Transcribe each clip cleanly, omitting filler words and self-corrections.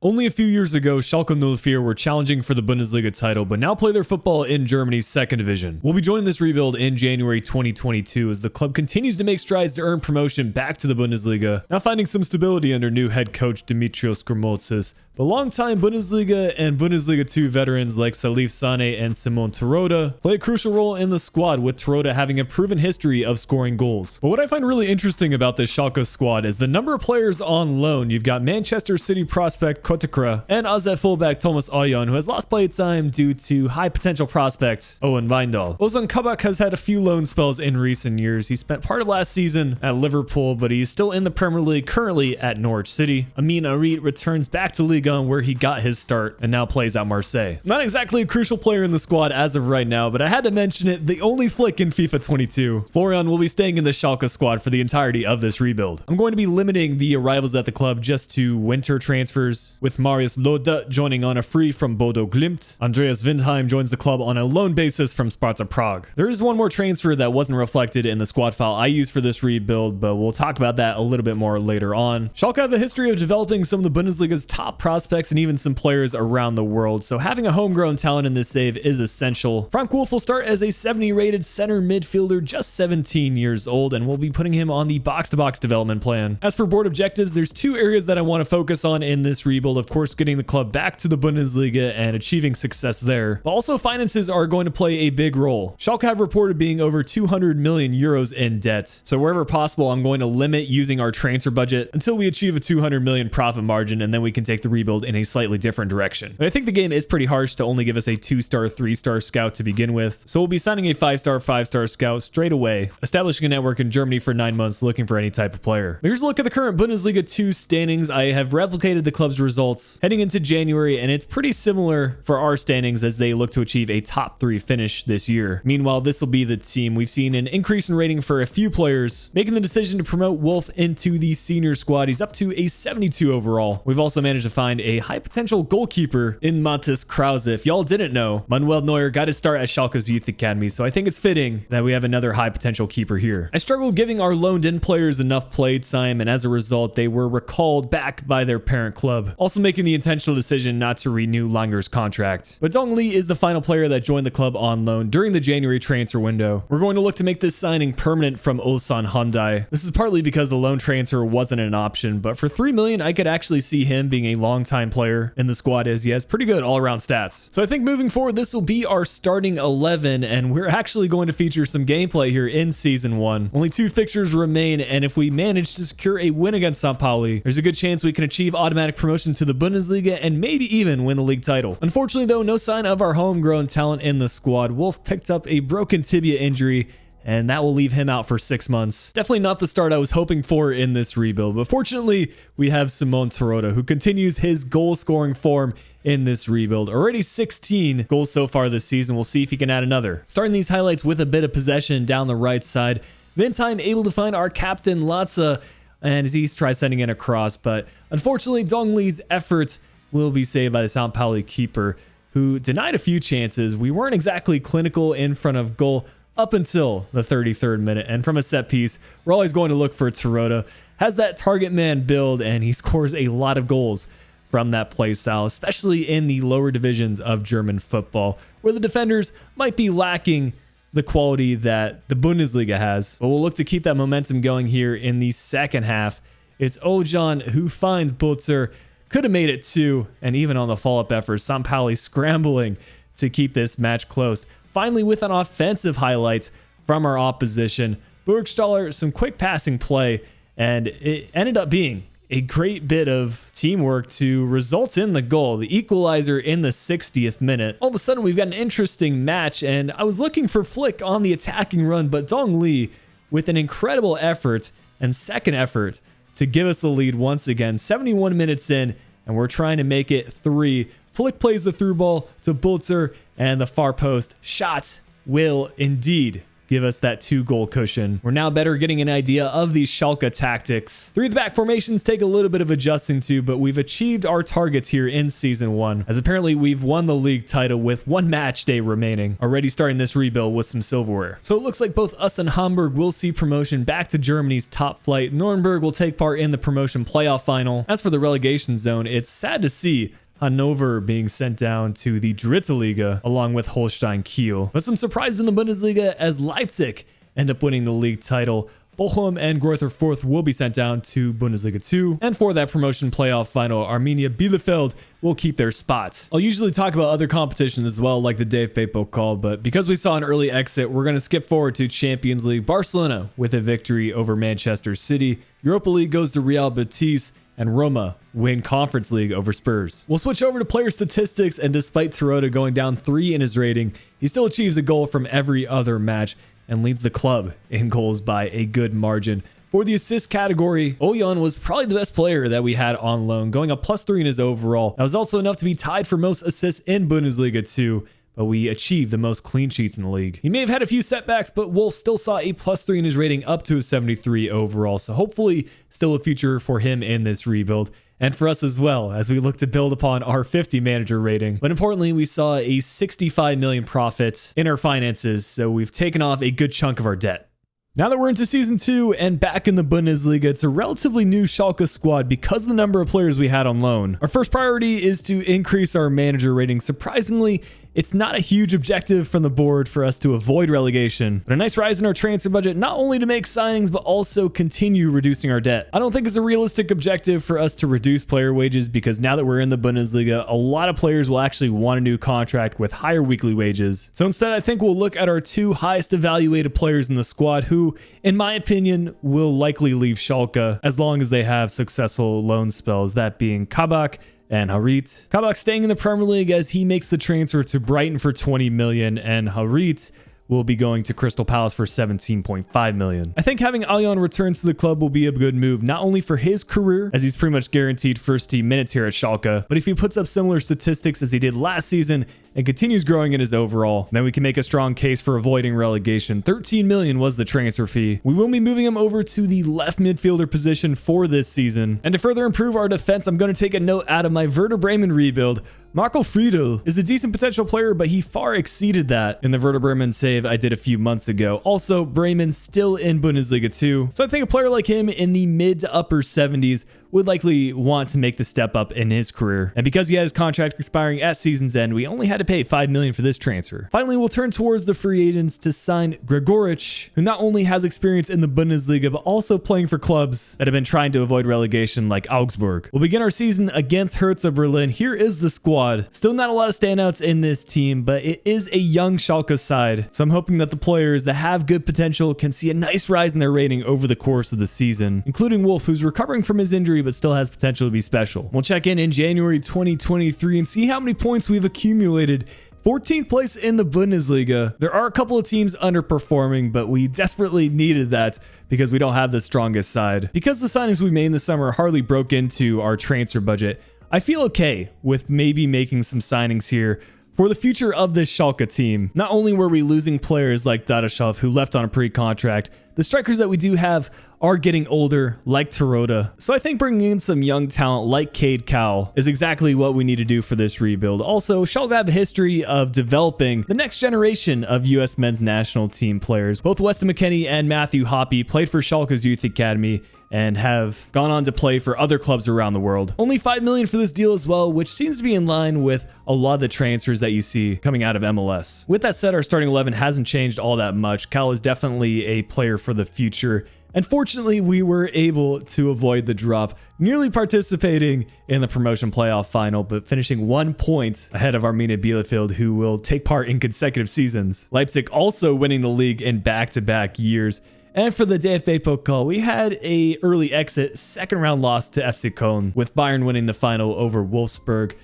Only a few years ago, Schalke 04 were challenging for the Bundesliga title, but now play their football in Germany's second division. We'll be joining this rebuild in January 2022 as the club continues to make strides to earn promotion back to the Bundesliga, now finding some stability under new head coach Dimitrios Grmotzis. But longtime Bundesliga and Bundesliga 2 veterans like Salif Sane and Simon Terodde play a crucial role in the squad, with Terodde having a proven history of scoring goals. But what I find really interesting about this Schalke squad is the number of players on loan. You've got Manchester City prospect Kotakra and AZ fullback Thomas Oyon, who has lost play time due to high potential prospect Owen Wijndal. Ozan Kabak has had a few loan spells in recent years. He spent part of last season at Liverpool, but he's still in the Premier League, currently at Norwich City. Amin Arit returns back to Ligue 1, where he got his start and now plays at Marseille. Not exactly a crucial player in the squad as of right now, but I had to mention it, the only flick in FIFA 22. Florian will be staying in the Schalke squad for the entirety of this rebuild. I'm going to be limiting the arrivals at the club just to winter transfers, with Marius Lode joining on a free from Bodo Glimt. Andreas Windheim joins the club on a loan basis from Sparta Prague. There is one more transfer that wasn't reflected in the squad file I used for this rebuild, but we'll talk about that a little bit more later on. Schalke have a history of developing some of the Bundesliga's top prospects and even some players around the world, so having a homegrown talent in this save is essential. Frank Wolf will start as a 70 rated center midfielder, just 17 years old, and we'll be putting him on the box-to-box development plan. As for board objectives, there's two areas that I want to focus on in this rebuild. Of course, getting the club back to the Bundesliga and achieving success there, but also finances are going to play a big role. Schalke have reported being over 200 million euros in debt, so wherever possible, I'm going to limit using our transfer budget until we achieve a 200 million profit margin, and then we can take the rebuild in a slightly different direction. But I think the game is pretty harsh to only give us a 2-star, 3-star scout to begin with, so we'll be signing a 5-star, 5-star scout straight away, establishing a network in Germany for 9 months looking for any type of player. But here's a look at the current Bundesliga 2 standings. I have replicated the club's results heading into January, and it's pretty similar for our standings as they look to achieve a top 3 finish this year. Meanwhile, this will be the team. We've seen an increase in rating for a few players, making the decision to promote Wolf into the senior squad. He's up to a 72 overall. We've also managed to find a high potential goalkeeper in Mathis Krause. If y'all didn't know, Manuel Neuer got his start at Schalke's youth academy, so I think it's fitting that we have another high potential keeper here. I struggled giving our loaned in players enough play time, and as a result, they were recalled back by their parent club, also making the intentional decision not to renew Langer's contract. But Dong Lee is the final player that joined the club on loan during the January transfer window. We're going to look to make this signing permanent from Ulsan Hyundai. This is partly because the loan transfer wasn't an option, but for 3 million, I could actually see him being a long-time player in the squad, as he has pretty good all-around stats. So I think moving forward, this will be our starting 11, and we're actually going to feature some gameplay here in Season 1. Only 2 fixtures remain, and if we manage to secure a win against St. Pauli, there's a good chance we can achieve automatic promotion to the Bundesliga and maybe even win the league title. Unfortunately, though, no sign of our homegrown talent in the squad. Wolf picked up a broken tibia injury, and that will leave him out for 6 months. Definitely not the start I was hoping for in this rebuild, but fortunately, we have Simon Terodde, who continues his goal-scoring form in this rebuild. Already 16 goals so far this season. We'll see if he can add another. Starting these highlights with a bit of possession down the right side. Windheim able to find our captain Latza, and he tries sending in a cross, but unfortunately, Dong Lee's efforts will be saved by the St. Pauli keeper, who denied a few chances. We weren't exactly clinical in front of goal up until the 33rd minute, and from a set piece, we're always going to look for Terodde. Has that target man build, and he scores a lot of goals from that play style, especially in the lower divisions of German football, where the defenders might be lacking the quality that the Bundesliga has. But we'll look to keep that momentum going here in the second half. It's Ojan who finds Butzer, could have made it 2, and even on the follow-up effort, St. Pauli scrambling to keep this match close. Finally, with an offensive highlight from our opposition, Burgstaller, some quick passing play, and it ended up being a great bit of teamwork to result in the goal, the equalizer in the 60th minute. All of a sudden, we've got an interesting match, and I was looking for Flick on the attacking run, but Dong Lee, with an incredible effort and second effort to give us the lead once again, 71 minutes in, and we're trying to make it 3. Flick plays the through ball to Butzer, and the far post shot will indeed give us that 2-goal cushion. We're now better getting an idea of these Schalke tactics. 3 at the back formations take a little bit of adjusting to, but we've achieved our targets here in season 1, as apparently we've won the league title with 1 match day remaining, already starting this rebuild with some silverware. So it looks like both us and Hamburg will see promotion back to Germany's top flight. Nuremberg will take part in the promotion playoff final. As for the relegation zone, it's sad to see Hannover being sent down to the Dritte Liga along with Holstein Kiel. But some surprises in the Bundesliga as Leipzig end up winning the league title. Bochum and Greuther Fürth will be sent down to Bundesliga 2. And for that promotion playoff final, Arminia Bielefeld will keep their spot. I'll usually talk about other competitions as well, like the DFB Pokal, but because we saw an early exit, we're going to skip forward to Champions League. Barcelona with a victory over Manchester City. Europa League goes to Real Betis, and Roma win Conference League over Spurs. We'll switch over to player statistics, and despite Terodde going down 3 in his rating, he still achieves a goal from every other match and leads the club in goals by a good margin. For the assist category, Ojan was probably the best player that we had on loan, going up +3 in his overall. That was also enough to be tied for most assists in Bundesliga 2, but we achieved the most clean sheets in the league. He may have had a few setbacks, but Wolf still saw a +3 in his rating up to a 73 overall, so hopefully still a future for him in this rebuild. And for us as well, as we look to build upon our 50 manager rating. But importantly, we saw a 65 million profit in our finances, so we've taken off a good chunk of our debt. Now that we're into season 2 and back in the Bundesliga, it's a relatively new Schalke squad because of the number of players we had on loan. Our first priority is to increase our manager rating. Surprisingly, it's not a huge objective from the board for us to avoid relegation, but a nice rise in our transfer budget, not only to make signings, but also continue reducing our debt. I don't think it's a realistic objective for us to reduce player wages because now that we're in the Bundesliga, a lot of players will actually want a new contract with higher weekly wages. So instead, I think we'll look at our 2 highest evaluated players in the squad who, in my opinion, will likely leave Schalke as long as they have successful loan spells, that being Kabak and Harit. Kabak staying in the Premier League as he makes the transfer to Brighton for 20 million, and Harit will be going to Crystal Palace for 17.5 million. I think having Allion return to the club will be a good move, not only for his career, as he's pretty much guaranteed first team minutes here at Schalke, but if he puts up similar statistics as he did last season and continues growing in his overall, then we can make a strong case for avoiding relegation. 13 million was the transfer fee. We will be moving him over to the left midfielder position for this season. And to further improve our defense, I'm going to take a note out of my Werder Bremen rebuild. Marco Friedl is a decent potential player, but he far exceeded that in the Werder Bremen save I did a few months ago. Also, Bremen still in Bundesliga 2, so I think a player like him in the mid to upper 70s would likely want to make the step up in his career. And because he had his contract expiring at season's end, we only had to pay 5 million for this transfer. Finally, we'll turn towards the free agents to sign Gregoric, who not only has experience in the Bundesliga, but also playing for clubs that have been trying to avoid relegation like Augsburg. We'll begin our season against Hertha Berlin. Here is the squad. Still not a lot of standouts in this team, but it is a young Schalke side. So I'm hoping that the players that have good potential can see a nice rise in their rating over the course of the season, including Wolf, who's recovering from his injury but still has potential to be special. We'll check in January 2023 and see how many points we've accumulated. 14th place in the Bundesliga. There are a couple of teams underperforming, but we desperately needed that because we don't have the strongest side. Because the signings we made in the summer hardly broke into our transfer budget, I feel okay with maybe making some signings here for the future of this Schalke team. Not only were we losing players like Dadashov, who left on a pre-contract, the strikers that we do have are getting older, like Terodde. So I think bringing in some young talent like Cade Cowell is exactly what we need to do for this rebuild. Also, Schalke have a history of developing the next generation of US men's national team players. Both Weston McKennie and Matthew Hoppe played for Schalke's youth academy and have gone on to play for other clubs around the world. Only 5 million for this deal as well, which seems to be in line with a lot of the transfers that you see coming out of MLS. With that said, our starting 11 hasn't changed all that much. Cal is definitely a player for the future. And fortunately, we were able to avoid the drop, nearly participating in the promotion playoff final, but finishing 1 point ahead of Arminia Bielefeld, who will take part in consecutive seasons. Leipzig also winning the league in back-to-back years. And for the DFB Pokal, we had a early exit, second round loss to FC Köln, with Bayern winning the final over Wolfsburg.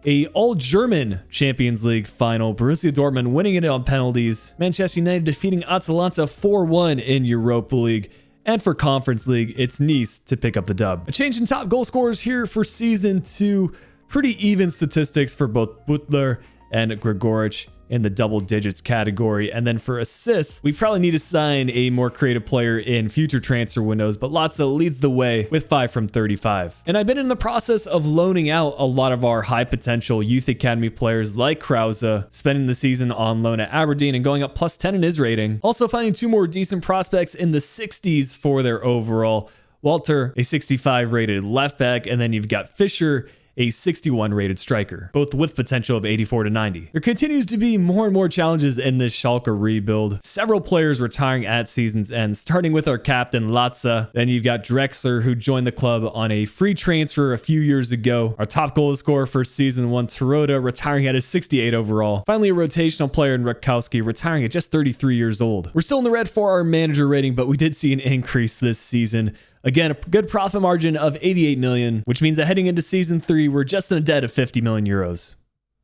A all-German Champions League final, Borussia Dortmund winning it on penalties. Manchester United defeating Atalanta 4-1 in Europa League. And for Conference League, it's Nice to pick up the dub. A change in top goal scorers here for Season 2. Pretty even statistics for both Butler and Gregoric. in the double digits category. And then for assists, we probably need to sign a more creative player in future transfer windows, but Latza leads the way with 5 from 35. And I've been in the process of loaning out a lot of our high potential youth academy players like Krause, spending the season on loan at Aberdeen and going up plus 10 in his rating. Also finding 2 more decent prospects in the 60s for their overall. Walter, a 65 rated left back, and then you've got Fisher, a 61 rated striker, both with potential of 84 to 90. There continues to be more and more challenges in this Schalke rebuild. Several players retiring at season's end, starting with our captain Latza. Then you've got Drexler, who joined the club on a free transfer a few years ago. Our top goal scorer for season 1, Taroda, retiring at a 68 overall. Finally, a rotational player in Rutkowski, retiring at just 33 years old. We're still in the red for our manager rating, but we did see an increase this season. Again, a good profit margin of 88 million, which means that heading into season 3, we're just in a debt of 50 million euros.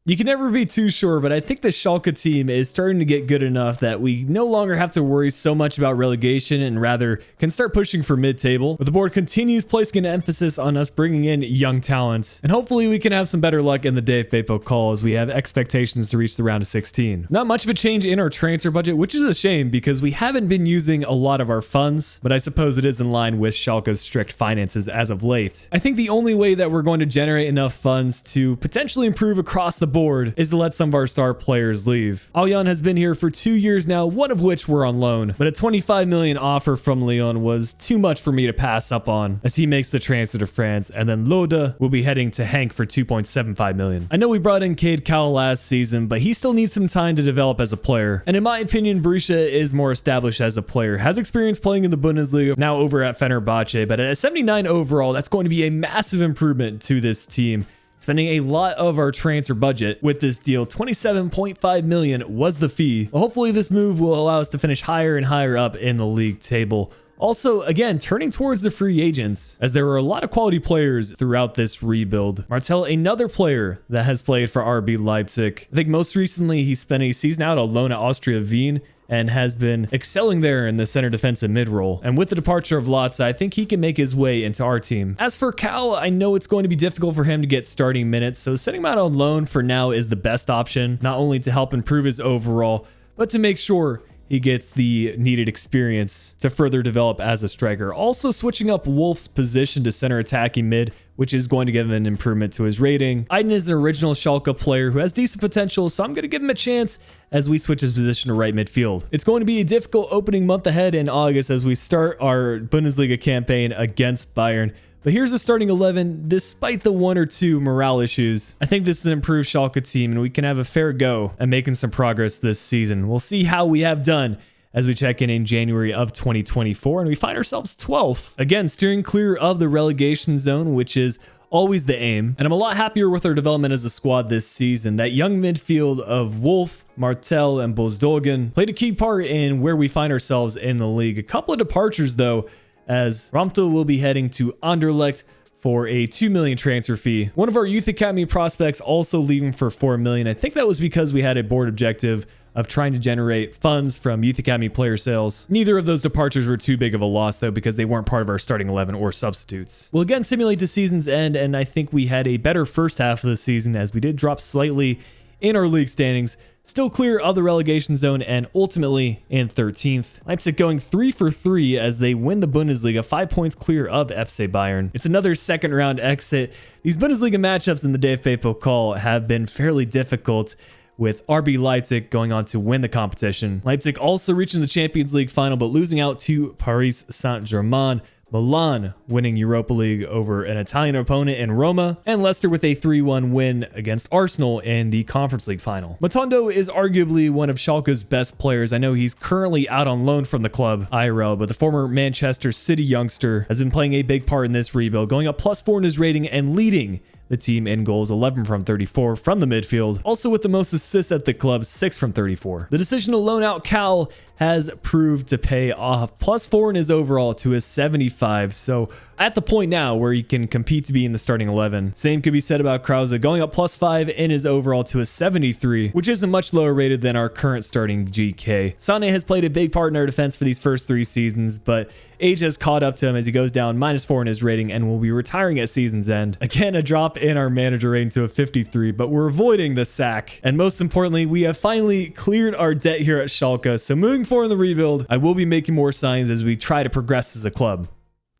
You can never be too sure, but I think the Schalke team is starting to get good enough that we no longer have to worry so much about relegation and rather can start pushing for mid-table. But the board continues placing an emphasis on us bringing in young talent, and hopefully we can have some better luck in the DFB Pokal as we have expectations to reach the round of 16. Not much of a change in our transfer budget, which is a shame because we haven't been using a lot of our funds, but I suppose it is in line with Schalke's strict finances as of late. I think the only way that we're going to generate enough funds to potentially improve across the board is to let some of our star players leave. Aljan has been here for 2 years now, one of which were on loan, but a 25 million offer from Lyon was too much for me to pass up on as he makes the transfer to France, and then Loda will be heading to Henk for 2.75 million. I know we brought in Cade Cowell last season, but he still needs some time to develop as a player, and in my opinion, Berisha is more established as a player, has experience playing in the Bundesliga, now over at Fenerbahce, but at a 79 overall, that's going to be a massive improvement to this team. Spending a lot of our transfer budget with this deal. 27.5 million was the fee. Well, hopefully this move will allow us to finish higher and higher up in the league table. Also, again, turning towards the free agents, as there were a lot of quality players throughout this rebuild. Martel, another player that has played for RB Leipzig. I think most recently he spent a season out on loan at Austria Wien and has been excelling there in the center defensive mid role. And with the departure of Latza, I think he can make his way into our team. As for Cal, I know it's going to be difficult for him to get starting minutes, so setting him out on loan for now is the best option, not only to help improve his overall, but to make sure he gets the needed experience to further develop as a striker. Also switching up Wolf's position to center attacking mid, which is going to give him an improvement to his rating. Aiden is an original Schalke player who has decent potential, so I'm going to give him a chance as we switch his position to right midfield. It's going to be a difficult opening month ahead in August as we start our Bundesliga campaign against Bayern. But here's the starting 11, despite the 1 or 2 morale issues. I think this is an improved Schalke team, and we can have a fair go at making some progress this season. We'll see how we have done as we check in January of 2024, and we find ourselves 12th. Again, steering clear of the relegation zone, which is always the aim. And I'm a lot happier with our development as a squad this season. That young midfield of Wolf, Martel, and Bosdogen played a key part in where we find ourselves in the league. A couple of departures, though, as Ramtel will be heading to Anderlecht for a 2 million transfer fee. One of our youth academy prospects also leaving for 4 million. I think that was because we had a board objective of trying to generate funds from youth academy player sales. Neither of those departures were too big of a loss though, because they weren't part of our starting 11 or substitutes. We'll again simulate the season's end, and I think we had a better first half of the season as we did drop slightly in our league standings, still clear of the relegation zone and ultimately in 13th. Leipzig going 3 for 3 as they win the Bundesliga, 5 points clear of FC Bayern. It's another second round exit. These Bundesliga matchups in the DFB Pokal have been fairly difficult, with RB Leipzig going on to win the competition. Leipzig also reaching the Champions League final, but losing out to Paris Saint-Germain. Milan winning Europa League over an Italian opponent in Roma, and Leicester with a 3-1 win against Arsenal in the Conference League final. Matondo is arguably one of Schalke's best players. I know he's currently out on loan from the club, IRL, but the former Manchester City youngster has been playing a big part in this rebuild, going up +4 in his rating and leading the team in goals, 11 from 34 from the midfield. Also with the most assists at the club, 6 from 34. The decision to loan out Cal has proved to pay off. +4 in his overall to his 75. So at the point now where he can compete to be in the starting 11. Same could be said about Krause, going up +5 in his overall to a 73, which isn't much lower rated than our current starting GK. Sane has played a big part in our defense for these first 3 seasons, but age has caught up to him as he goes down -4 in his rating and will be retiring at season's end. Again, a drop in our manager rating to a 53, but we're avoiding the sack. And most importantly, we have finally cleared our debt here at Schalke. So moving forward in the rebuild, I will be making more signs as we try to progress as a club.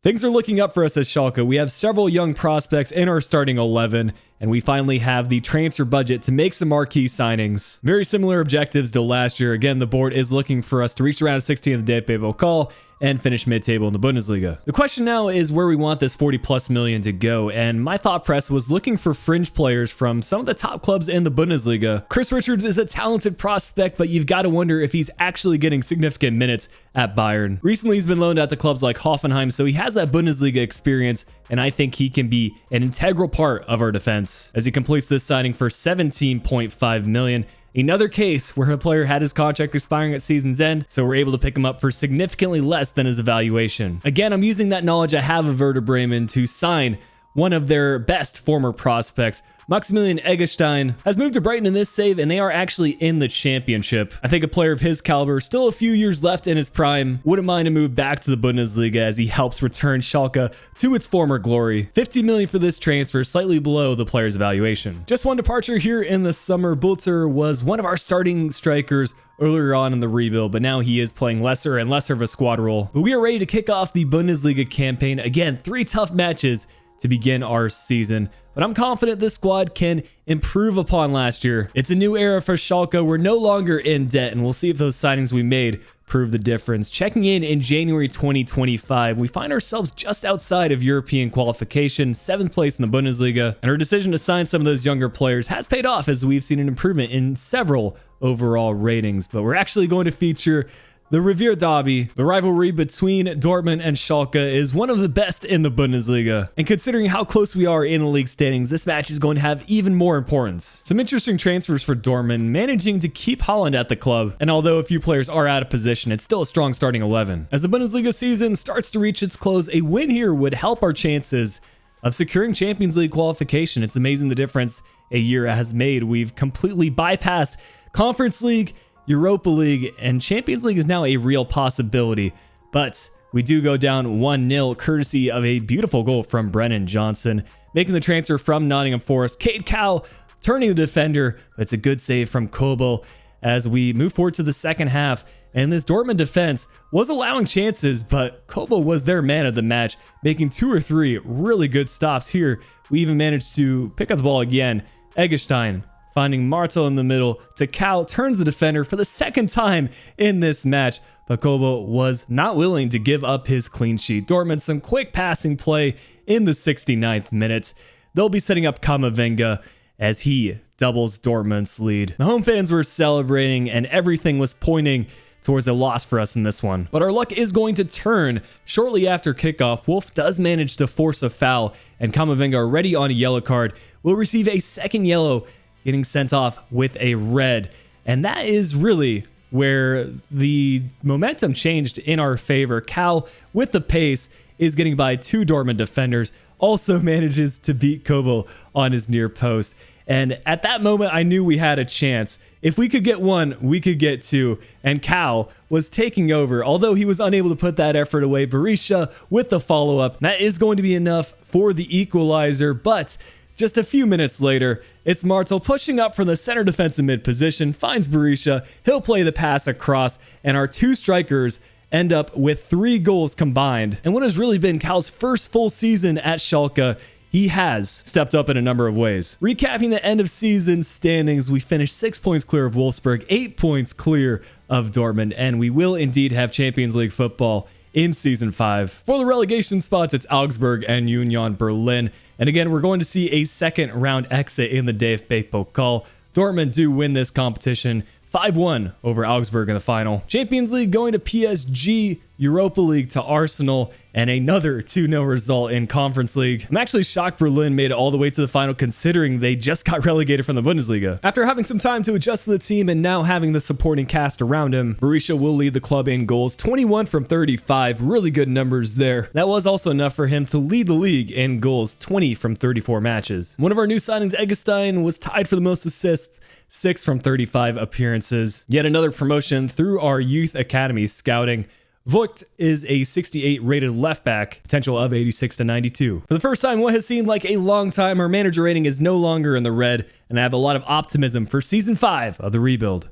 Things are looking up for us as Schalke. We have several young prospects in our starting 11, and we finally have the transfer budget to make some marquee signings. Very similar objectives to last year. Again, the board is looking for us to reach around 16 in the DFB Pokal and finish mid-table in the Bundesliga. The question now is where we want this 40+ million to go, and my thought press was looking for fringe players from some of the top clubs in the Bundesliga. Chris Richards is a talented prospect, but you've got to wonder if he's actually getting significant minutes at Bayern. Recently, he's been loaned out to clubs like Hoffenheim, so he has that Bundesliga experience, and I think he can be an integral part of our defense as he completes this signing for 17.5 million. Another case where a player had his contract expiring at season's end, so we're able to pick him up for significantly less than his evaluation. Again, I'm using that knowledge I have of Werder Bremen to sign one of their best former prospects. Maximilian Eggestein has moved to Brighton in this save, and they are actually in the championship. I think a player of his caliber, still a few years left in his prime, wouldn't mind a move back to the Bundesliga as he helps return Schalke to its former glory. 50 million for this transfer, slightly below the player's evaluation. Just one departure here in the summer. Bulter was one of our starting strikers earlier on in the rebuild, but now he is playing lesser and lesser of a squad role. But we are ready to kick off the Bundesliga campaign. Again, 3 tough matches to begin our season, but I'm confident this squad can improve upon last year. It's a new era for Schalke. We're no longer in debt, and we'll see if those signings we made prove the difference. Checking in January 2025, we find ourselves just outside of European qualification, 7th place in the Bundesliga, and our decision to sign some of those younger players has paid off as we've seen an improvement in several overall ratings. But we're actually going to feature the Revier Derby. The rivalry between Dortmund and Schalke is one of the best in the Bundesliga. And considering how close we are in the league standings, this match is going to have even more importance. Some interesting transfers for Dortmund, managing to keep Holland at the club. And although a few players are out of position, it's still a strong starting 11. As the Bundesliga season starts to reach its close, a win here would help our chances of securing Champions League qualification. It's amazing the difference a year has made. We've completely bypassed Conference League, Europa League, and Champions League is now a real possibility, but we do go down 1-0 courtesy of a beautiful goal from Brennan Johnson, making the transfer from Nottingham Forest. Cade Cowell turning the defender, but it's a good save from Kobel as we move forward to the second half, and this Dortmund defense was allowing chances, but Kobel was their man of the match, making 2 or 3 really good stops here. We even managed to pick up the ball again. Eggestein finding Martel in the middle to Cowell, turns the defender for the second time in this match, but Kobel was not willing to give up his clean sheet. Dortmund, some quick passing play in the 69th minute. They'll be setting up Kamavinga as he doubles Dortmund's lead. The home fans were celebrating and everything was pointing towards a loss for us in this one. But our luck is going to turn shortly after kickoff. Wolf does manage to force a foul, and Kamavinga, already on a yellow card, will receive a second yellow, getting sent off with a red. And that is really where the momentum changed in our favor. Cal, with the pace, is getting by 2 Dortmund defenders, also manages to beat Kobel on his near post. And at that moment, I knew we had a chance. If we could get 1, we could get 2. And Cal was taking over. Although he was unable to put that effort away, Berisha with the follow-up. That is going to be enough for the equalizer, but just a few minutes later, it's Martel pushing up from the center defensive mid position, finds Berisha, he'll play the pass across, and our 2 strikers end up with 3 goals combined. And what has really been Cal's first full season at Schalke, he has stepped up in a number of ways. Recapping the end of season standings, we finished 6 points clear of Wolfsburg, 8 points clear of Dortmund, and we will indeed have Champions League football in Season 5. For the relegation spots, it's Augsburg and Union Berlin. And again, we're going to see a second round exit in the DFB Pokal. Dortmund do win this competition 5-1 over Augsburg in the final. Champions League going to PSG, Europa League to Arsenal, and another 2-0 result in Conference League. I'm actually shocked Berlin made it all the way to the final considering they just got relegated from the Bundesliga. After having some time to adjust to the team and now having the supporting cast around him, Berisha will lead the club in goals, 21 from 35, really good numbers there. That was also enough for him to lead the league in goals, 20 from 34 matches. One of our new signings, Eggestein, was tied for the most assists, 6 from 35 appearances. Yet another promotion through our youth academy scouting. Voigt is a 68 rated left back, potential of 86 to 92. For the first time, what has seemed like a long time, our manager rating is no longer in the red, and I have a lot of optimism for season 5 of the rebuild.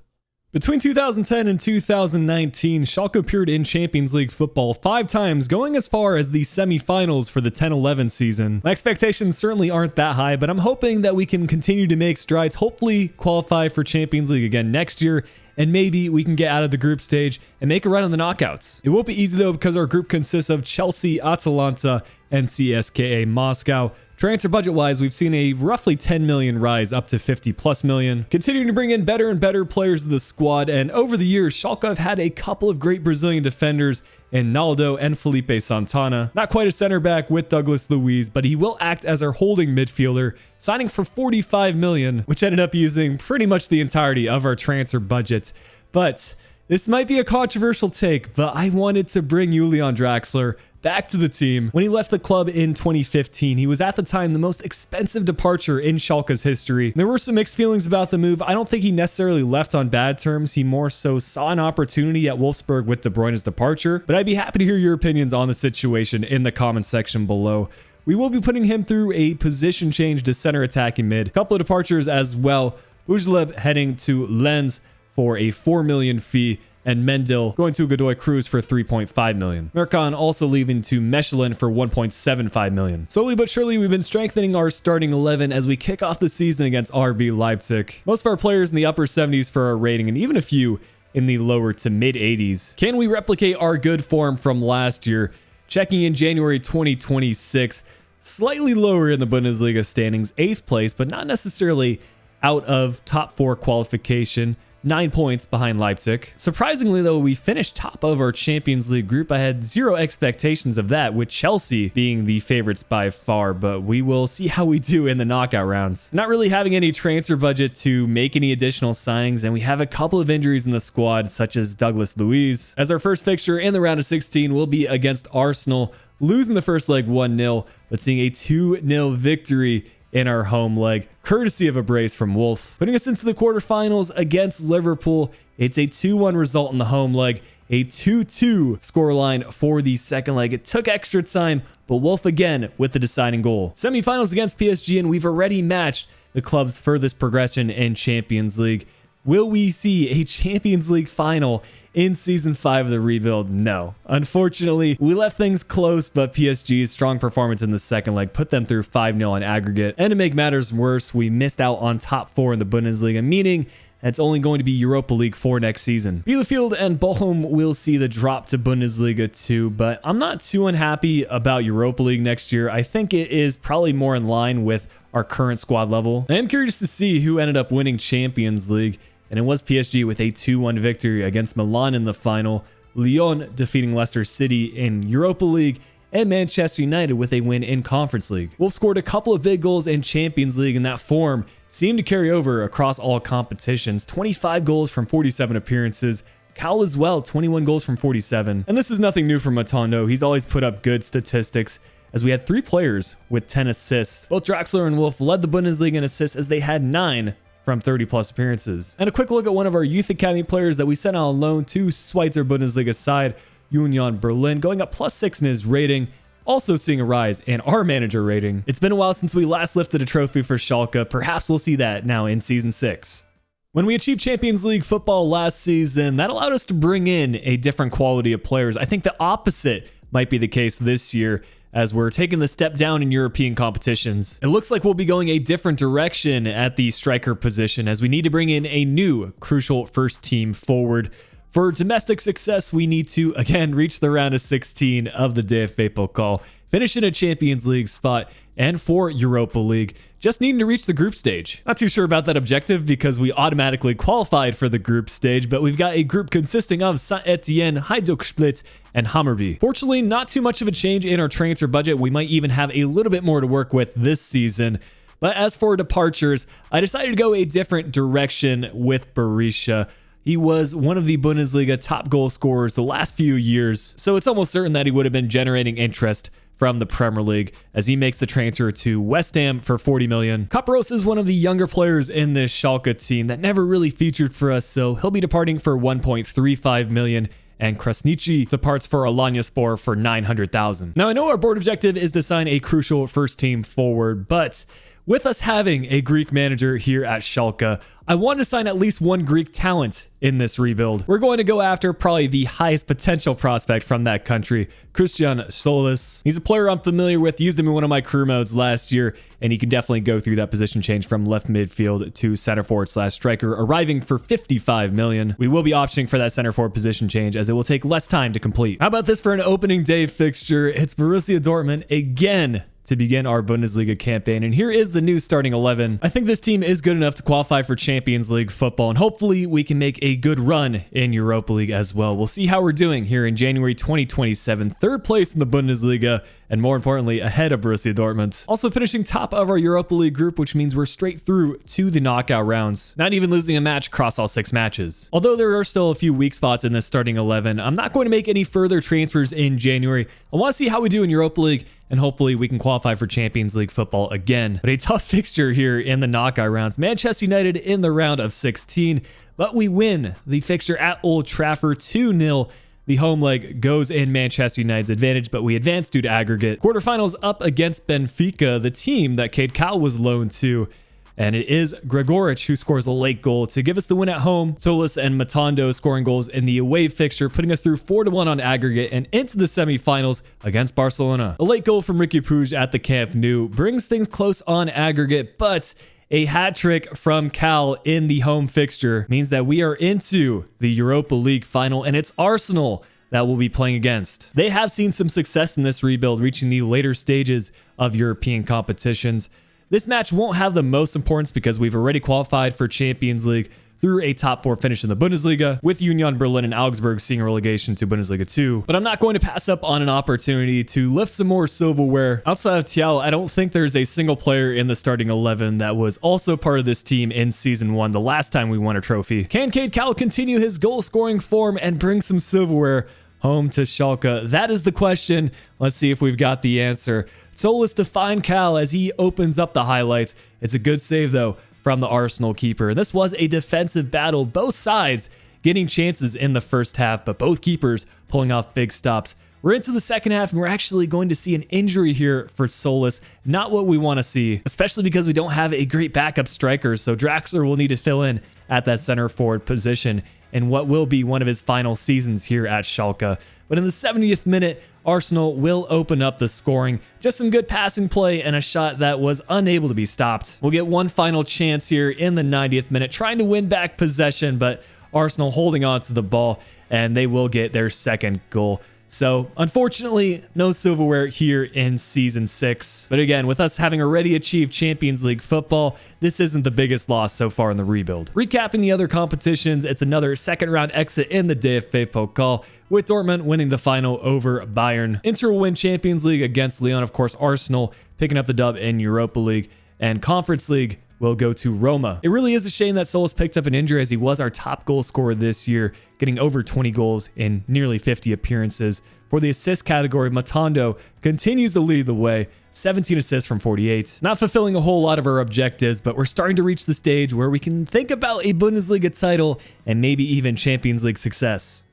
Between 2010 and 2019, Schalke appeared in Champions League football 5 times, going as far as the semi-finals for the 10-11 season. My expectations certainly aren't that high, but I'm hoping that we can continue to make strides, hopefully qualify for Champions League again next year, and maybe we can get out of the group stage and make a run in the knockouts. It won't be easy though, because our group consists of Chelsea, Atalanta, and CSKA Moscow. Transfer budget wise, we've seen a roughly 10 million rise up to 50+ million. Continuing to bring in better and better players to the squad, and over the years, Schalke have had a couple of great Brazilian defenders in Naldo and Felipe Santana. Not quite a center back with Douglas Luiz, but he will act as our holding midfielder, signing for 45 million, which ended up using pretty much the entirety of our transfer budget. But this might be a controversial take, but I wanted to bring Julian Draxler back to the team. When he left the club in 2015, he was at the time the most expensive departure in Schalke's history. There were some mixed feelings about the move. I don't think he necessarily left on bad terms. He more so saw an opportunity at Wolfsburg with De Bruyne's departure, but I'd be happy to hear your opinions on the situation in the comment section below. We will be putting him through a position change to center attacking mid. A couple of departures as well. Ujleb heading to Lens for a 4 million fee, and Mendel going to Godoy Cruz for 3.5 million. Merkan also leaving to Mechelen for 1.75 million. Slowly but surely, we've been strengthening our starting 11 as we kick off the season against RB Leipzig. Most of our players in the upper 70s for our rating, and even a few in the lower to mid 80s. Can we replicate our good form from last year? Checking in January 2026, slightly lower in the Bundesliga standings, 8th place, but not necessarily out of top 4 qualification. 9 points behind Leipzig. Surprisingly though, we finished top of our Champions League group. I had zero expectations of that, with Chelsea being the favorites by far, but we will see how we do in the knockout rounds. Not really having any transfer budget to make any additional signings, and we have a couple of injuries in the squad, such as Douglas Luiz. As our first fixture in the round of 16 will be against Arsenal, losing the first leg 1-0, but seeing a 2-0 victory in our home leg, courtesy of a brace from Wolf. Putting us into the quarterfinals against Liverpool, it's a 2-1 result in the home leg, a 2-2 scoreline for the second leg. It took extra time, but Wolf again with the deciding goal. Semifinals against PSG, and we've already matched the club's furthest progression in Champions League. Will we see a Champions League final in Season 5 of the rebuild? No. Unfortunately, we left things close, but PSG's strong performance in the second leg put them through 5-0 in aggregate. And to make matters worse, we missed out on top 4 in the Bundesliga, meaning it's only going to be Europa League 4 next season. Bielefeld and Bochum will see the drop to Bundesliga 2, but I'm not too unhappy about Europa League next year. I think it is probably more in line with our current squad level. I am curious to see who ended up winning Champions League, and it was PSG with a 2-1 victory against Milan in the final, Lyon defeating Leicester City in Europa League, and Manchester United with a win in Conference League. Wolf scored a couple of big goals in Champions League, and that form seemed to carry over across all competitions. 25 goals from 47 appearances. Cal as well, 21 goals from 47. And this is nothing new for Matondo. He's always put up good statistics, as we had 3 players with 10 assists. Both Draxler and Wolf led the Bundesliga in assists, as they had 9 from 30+ appearances. And a quick look at one of our youth academy players that we sent out on loan to Schweizer Bundesliga side, Union Berlin, going up +6 in his rating, also seeing a rise in our manager rating. It's been a while since we last lifted a trophy for Schalke. Perhaps we'll see that now in Season 6. When we achieved Champions League football last season, that allowed us to bring in a different quality of players. I think the opposite might be the case this year, as we're taking the step down in European competitions. It looks like we'll be going a different direction at the striker position, as we need to bring in a new crucial first team forward. For domestic success, we need to, again, reach the round of 16 of the DFB Pokal. finish in a Champions League spot, and for Europa League, just needing to reach the group stage. Not too sure about that objective because we automatically qualified for the group stage, but we've got a group consisting of Saint-Etienne, Hajduk Split, and Hammarby. Fortunately, not too much of a change in our transfer budget. We might even have a little bit more to work with this season. But as for departures, I decided to go a different direction with Berisha. He was one of the Bundesliga top goal scorers the last few years, so it's almost certain that he would have been generating interest from the Premier League as he makes the transfer to West Ham for 40 million. Caparros is one of the younger players in this Schalke team that never really featured for us, so he'll be departing for 1.35 million. And Krasniqi departs for Alanyaspor for 900,000. Now, I know our board objective is to sign a crucial first team forward, but with us having a Greek manager here at Schalke, I want to sign at least one Greek talent in this rebuild. We're going to go after probably the highest potential prospect from that country, Christian Solis. He's a player I'm familiar with, used him in one of my career modes last year, and he can definitely go through that position change from left midfield to center forward / striker, arriving for 55 million. We will be optioning for that center forward position change as it will take less time to complete. How about this for an opening day fixture? It's Borussia Dortmund again to begin our Bundesliga campaign, and here is the new starting 11. I think this team is good enough to qualify for Champions League football, and hopefully we can make a good run in Europa League as well. We'll see how we're doing here in January 2027. Third place in the Bundesliga, and more importantly, ahead of Borussia Dortmund. Also finishing top of our Europa League group, which means we're straight through to the knockout rounds. Not even losing a match across all 6 matches. Although there are still a few weak spots in this starting 11, I'm not going to make any further transfers in January. I want to see how we do in Europa League, and hopefully we can qualify for Champions League football again. But a tough fixture here in the knockout rounds. Manchester United in the round of 16, but we win the fixture at Old Trafford 2-0. The home leg goes in Manchester United's advantage, but we advance due to aggregate. Quarterfinals up against Benfica, the team that Cade Cowell was loaned to. And it is Gregoric who scores a late goal to give us the win at home. Solis and Matondo scoring goals in the away fixture, putting us through 4-1 on aggregate and into the semifinals against Barcelona. A late goal from Ricky Puig at the Camp Nou brings things close on aggregate, but a hat trick from Cal in the home fixture means that we are into the Europa League final, and it's Arsenal that we'll be playing against. They have seen some success in this rebuild, reaching the later stages of European competitions. This match won't have the most importance because we've already qualified for Champions League through a top 4 finish in the Bundesliga, with Union Berlin and Augsburg seeing a relegation to Bundesliga 2. But I'm not going to pass up on an opportunity to lift some more silverware. Outside of Thiaw, I don't think there's a single player in the starting 11 that was also part of this team in Season 1, the last time we won a trophy. Can Cade Cowell continue his goal-scoring form and bring some silverware home to Schalke? That is the question. Let's see if we've got the answer. Solis to find Cal as he opens up the highlights. It's a good save, though, from the Arsenal keeper. This was a defensive battle, both sides getting chances in the first half, but both keepers pulling off big stops. We're into the second half, and we're actually going to see an injury here for Solis. Not what we want to see, especially because we don't have a great backup striker, so Draxler will need to fill in at that center forward position in what will be one of his final seasons here at Schalke. But in the 70th minute, Arsenal will open up the scoring. Just some good passing play and a shot that was unable to be stopped. We'll get one final chance here in the 90th minute, trying to win back possession, but Arsenal holding on to the ball, and they will get their second goal. So, unfortunately, no silverware here in Season 6. But again, with us having already achieved Champions League football, this isn't the biggest loss so far in the rebuild. Recapping the other competitions, it's another second-round exit in the DFB Pokal, with Dortmund winning the final over Bayern. Inter will win Champions League against Lyon, of course, Arsenal picking up the dub in Europa League, and Conference League will go to Roma. It really is a shame that Solis picked up an injury, as he was our top goal scorer this year, getting over 20 goals in nearly 50 appearances. For the assist category, Matondo continues to lead the way, 17 assists from 48. Not fulfilling a whole lot of our objectives, but we're starting to reach the stage where we can think about a Bundesliga title and maybe even Champions League success.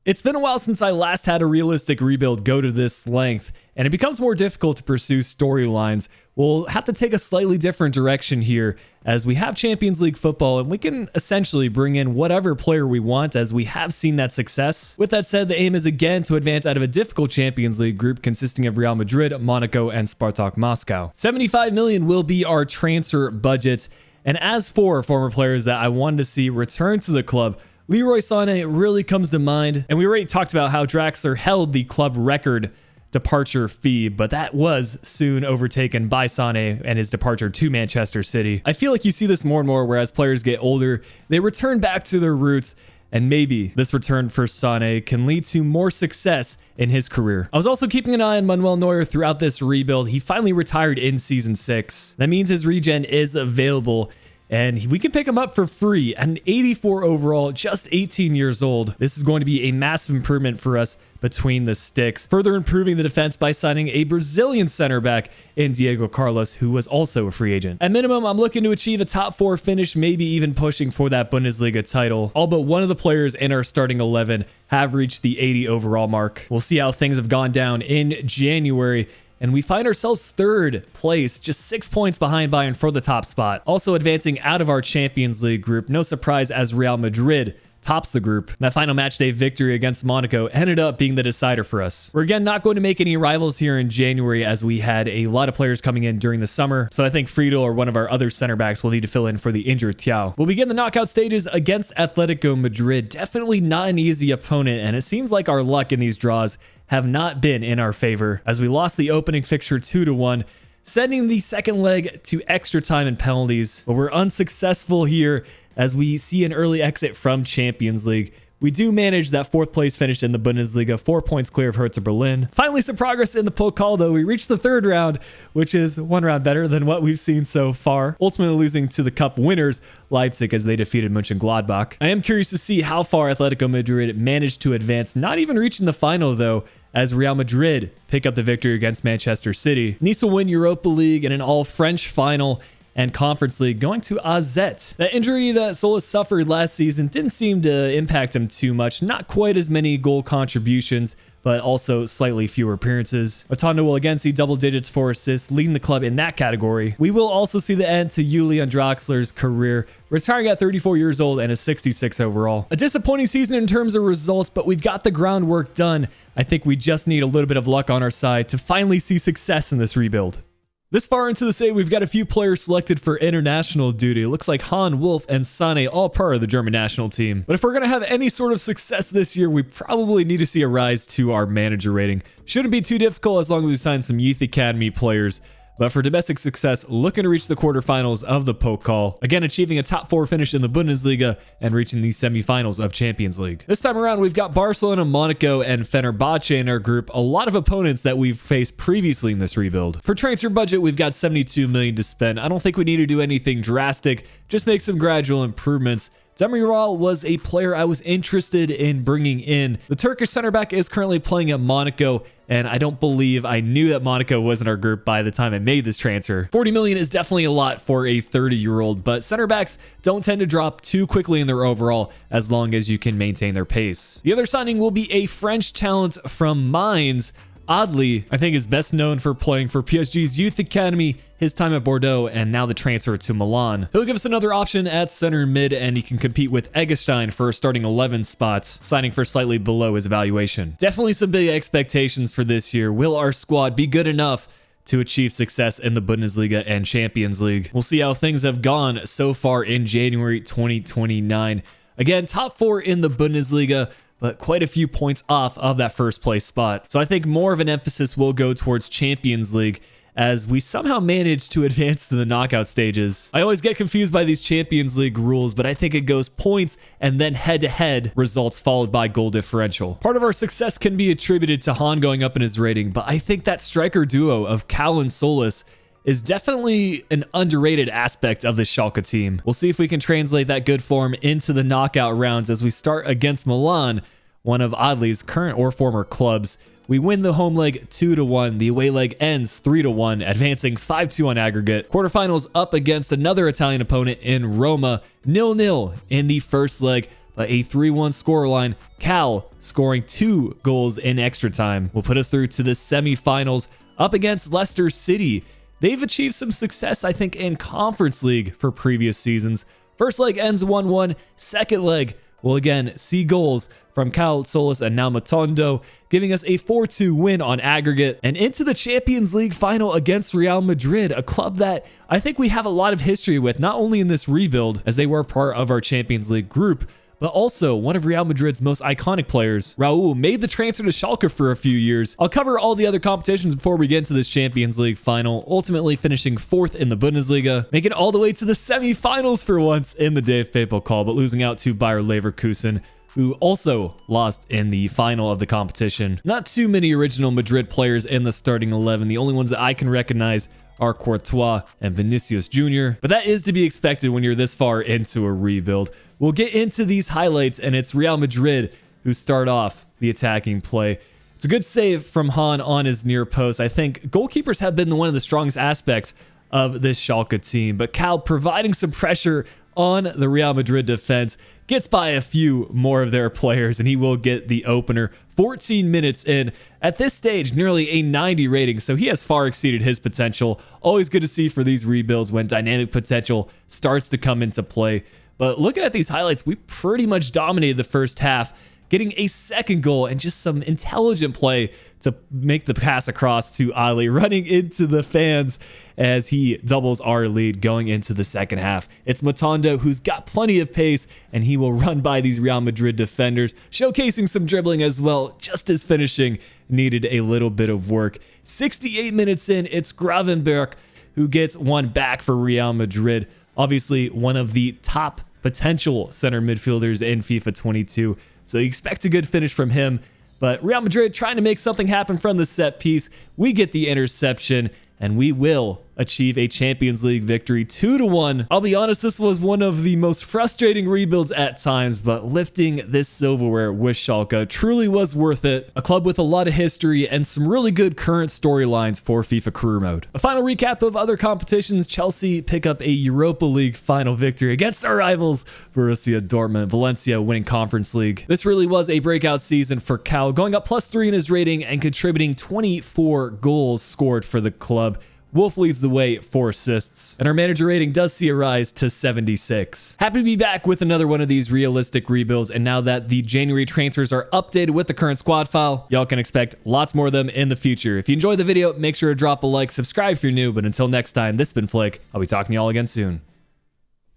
It's been a while since I last had a realistic rebuild go to this length, and it becomes more difficult to pursue storylines. We'll have to take a slightly different direction here, as we have Champions League football and we can essentially bring in whatever player we want, as we have seen that success. With that said, the aim is again to advance out of a difficult Champions League group consisting of Real Madrid, Monaco, and Spartak Moscow. 75 million will be our transfer budget, and as for former players that I wanted to see return to the club, Leroy Sané really comes to mind, and we already talked about how Draxler held the club record departure fee, but that was soon overtaken by Sané and his departure to Manchester City. I feel like you see this more and more, whereas players get older, they return back to their roots, and maybe this return for Sané can lead to more success in his career. I was also keeping an eye on Manuel Neuer throughout this rebuild. He finally retired in Season 6. That means his regen is available, and we can pick him up for free at an 84 overall, just 18 years old. This is going to be a massive improvement for us between the sticks, further improving the defense by signing a Brazilian center back in Diego Carlos, who was also a free agent. At minimum, I'm looking to achieve a top 4 finish, maybe even pushing for that Bundesliga title. All but one of the players in our starting 11 have reached the 80 overall mark. We'll see how things have gone down in January, and we find ourselves third place, just 6 points behind Bayern for the top spot. Also advancing out of our Champions League group, no surprise as Real Madrid tops the group. That final match day victory against Monaco ended up being the decider for us. We're again not going to make any rivals here in January, as we had a lot of players coming in during the summer, so I think Friedel or one of our other center backs will need to fill in for the injured Thiaw. We'll begin the knockout stages against Atletico Madrid. Definitely not an easy opponent, and it seems like our luck in these draws have not been in our favor, as we lost the opening fixture 2-1, sending the second leg to extra time and penalties, but we're unsuccessful here as we see an early exit from Champions League. We do manage that 4th place finish in the Bundesliga, 4 points clear of Hertha Berlin. Finally, some progress in the Pokal, though. We reached the 3rd round, which is 1 round better than what we've seen so far, ultimately losing to the cup winners, Leipzig, as they defeated Mönchengladbach. I am curious to see how far Atletico Madrid managed to advance, not even reaching the final, though, as Real Madrid pick up the victory against Manchester City. Nice will win Europa League in an all-French final and Conference League, going to AZ. That injury that Solis suffered last season didn't seem to impact him too much. Not quite as many goal contributions, but also slightly fewer appearances. Otondo will again see double digits for assists, leading the club in that category. We will also see the end to Julian Draxler's career, retiring at 34 years old and a 66 overall. A disappointing season in terms of results, but we've got the groundwork done. I think we just need a little bit of luck on our side to finally see success in this rebuild. This far into the save, we've got a few players selected for international duty. It looks like Han, Wolf, and Sané all part of the German national team. But if we're going to have any sort of success this year, we probably need to see a rise to our manager rating. Shouldn't be too difficult as long as we sign some youth academy players. But for domestic success, looking to reach the quarterfinals of the Pokal, again achieving a top 4 finish in the Bundesliga and reaching the semifinals of Champions League. This time around, we've got Barcelona, Monaco, and Fenerbahce in our group, a lot of opponents that we've faced previously in this rebuild. For transfer budget, we've got 72 million to spend. I don't think we need to do anything drastic, just make some gradual improvements. Demiral was a player I was interested in bringing in. The Turkish center back is currently playing at Monaco, and I don't believe I knew that Monaco was in our group by the time I made this transfer. 40 million is definitely a lot for a 30-year-old, but center backs don't tend to drop too quickly in their overall as long as you can maintain their pace. The other signing will be a French talent from Mainz. Oddly, I think is best known for playing for PSG's youth academy, his time at Bordeaux, and now the transfer to Milan. He'll give us another option at center mid, and he can compete with Eggestein for a starting 11 spot, signing for slightly below his evaluation. Definitely some big expectations for this year. Will our squad be good enough to achieve success in the Bundesliga and Champions League? We'll see how things have gone so far in January 2029. Again, top 4 in the Bundesliga, but quite a few points off of that 1st place spot. So I think more of an emphasis will go towards Champions League as we somehow managed to advance to the knockout stages. I always get confused by these Champions League rules, but I think it goes points and then head-to-head results followed by goal differential. Part of our success can be attributed to Han going up in his rating, but I think that striker duo of Cal and Solis is definitely an underrated aspect of the Schalke team. We'll see if we can translate that good form into the knockout rounds as we start against Milan, one of Adli's current or former clubs. We win the home leg 2-1. The away leg ends 3-1, advancing 5-2 on aggregate. Quarterfinals up against another Italian opponent in Roma, 0-0 in the first leg, but a 3-1 scoreline. Cal scoring 2 goals in extra time will put us through to the semifinals up against Leicester City. They've achieved some success, I think, in Conference League for previous seasons. First leg ends 1-1. Second leg will again see goals from Cal, Solis, and now Matondo, giving us a 4-2 win on aggregate and into the Champions League final against Real Madrid, a club that I think we have a lot of history with, not only in this rebuild, as they were part of our Champions League group, but also one of Real Madrid's most iconic players. Raul made the transfer to Schalke for a few years. I'll cover all the other competitions before we get into this Champions League final, ultimately finishing 4th in the Bundesliga, making it all the way to the semi-finals for once in the DFB Pokal, but losing out to Bayer Leverkusen, who also lost in the final of the competition. Not too many original Madrid players in the starting 11. The only ones that I can recognize are Courtois and Vinicius Jr., but that is to be expected when you're this far into a rebuild. We'll get into these highlights, and it's Real Madrid who start off the attacking play. It's a good save from Han on his near post. I think goalkeepers have been one of the strongest aspects of this Schalke team, but Cal providing some pressure on the Real Madrid defense, gets by a few more of their players, and he will get the opener 14 minutes in. At this stage, nearly a 90 rating, so he has far exceeded his potential. Always good to see for these rebuilds when dynamic potential starts to come into play. But looking at these highlights, we pretty much dominated the first half, getting a second goal and just some intelligent play to make the pass across to Ali, running into the fans as he doubles our lead going into the second half. It's Matondo, who's got plenty of pace, and he will run by these Real Madrid defenders, showcasing some dribbling as well. Just his finishing needed a little bit of work. 68 minutes in, it's Gravenberch who gets one back for Real Madrid. Obviously, one of the top potential center midfielders in FIFA 22. So you expect a good finish from him, but Real Madrid trying to make something happen from the set piece. We get the interception, and we will achieve a Champions League victory 2-1. I'll be honest, this was one of the most frustrating rebuilds at times, but lifting this silverware with Schalke truly was worth it. A club with a lot of history and some really good current storylines for FIFA Career Mode. A final recap of other competitions: Chelsea pick up a Europa League final victory against our rivals Borussia Dortmund. Valencia winning Conference League. This really was a breakout season for Cal, going up +3 in his rating and contributing 24 goals scored for the club. Wolf leads the way, 4 assists, and our manager rating does see a rise to 76. Happy to be back with another one of these realistic rebuilds, and now that the January transfers are updated with the current squad file, y'all can expect lots more of them in the future. If you enjoyed the video, make sure to drop a like, subscribe if you're new, but until next time, this has been Flick. I'll be talking to y'all again soon.